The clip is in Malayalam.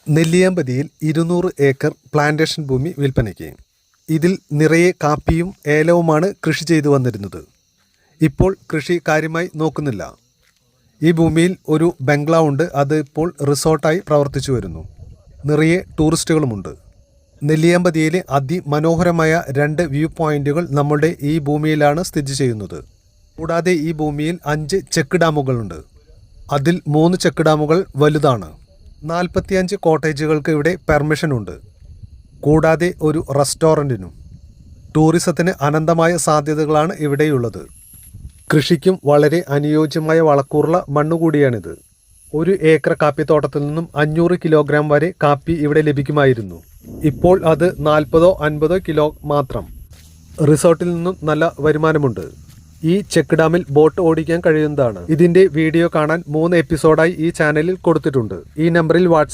നെല്ലിയാമ്പതിയിൽ 200 ഏക്കർ പ്ലാന്റേഷൻ ഭൂമി വിൽപ്പനയ്ക്ക്. ഇതിൽ നിറയെ കാപ്പിയും ഏലവുമാണ് കൃഷി ചെയ്തു വന്നിരുന്നത്. ഇപ്പോൾ കൃഷി കാര്യമായി നോക്കുന്നില്ല. ഈ ഭൂമിയിൽ ഒരു ബംഗ്ലാവുണ്ട്. അത് ഇപ്പോൾ റിസോർട്ടായി പ്രവർത്തിച്ചു വരുന്നു. നിറയെ ടൂറിസ്റ്റുകളുമുണ്ട്. നെല്ലിയാമ്പതിയിലെ അതിമനോഹരമായ 2 വ്യൂ പോയിന്റുകൾ നമ്മുടെ ഈ ഭൂമിയിലാണ് സ്ഥിതി ചെയ്യുന്നത്. കൂടാതെ ഈ ഭൂമിയിൽ 5 ചെക്ക് ഡാമുകളുണ്ട്. അതിൽ 3 ചെക്ക് ഡാമുകൾ വലുതാണ്. 45 കോട്ടേജുകൾക്ക് ഇവിടെ പെർമിഷനുണ്ട്. കൂടാതെ ഒരു റെസ്റ്റോറൻറ്റിനും. ടൂറിസത്തിന് അനന്തമായ സാധ്യതകളാണ് ഇവിടെയുള്ളത്. കൃഷിക്കും വളരെ അനുയോജ്യമായ വളക്കൂറുള്ള മണ്ണുകൂടിയാണിത്. 1 ഏക്കർ കാപ്പിത്തോട്ടത്തിൽ നിന്നും 500 കിലോഗ്രാം വരെ കാപ്പി ഇവിടെ ലഭിക്കുമായിരുന്നു. ഇപ്പോൾ അത് 40-50 കിലോ മാത്രം. റിസോർട്ടിൽ നിന്നും നല്ല വരുമാനമുണ്ട്. ഈ ചെക്ക് ഡാമിൽ ബോട്ട് ഓടിക്കാൻ കഴിയുന്നതാണ്. ഇതിൻ്റെ വീഡിയോ കാണാൻ 3 എപ്പിസോഡായി ഈ ചാനലിൽ കൊടുത്തിട്ടുണ്ട്. ഈ നമ്പറിൽ വാട്സാപ്പ്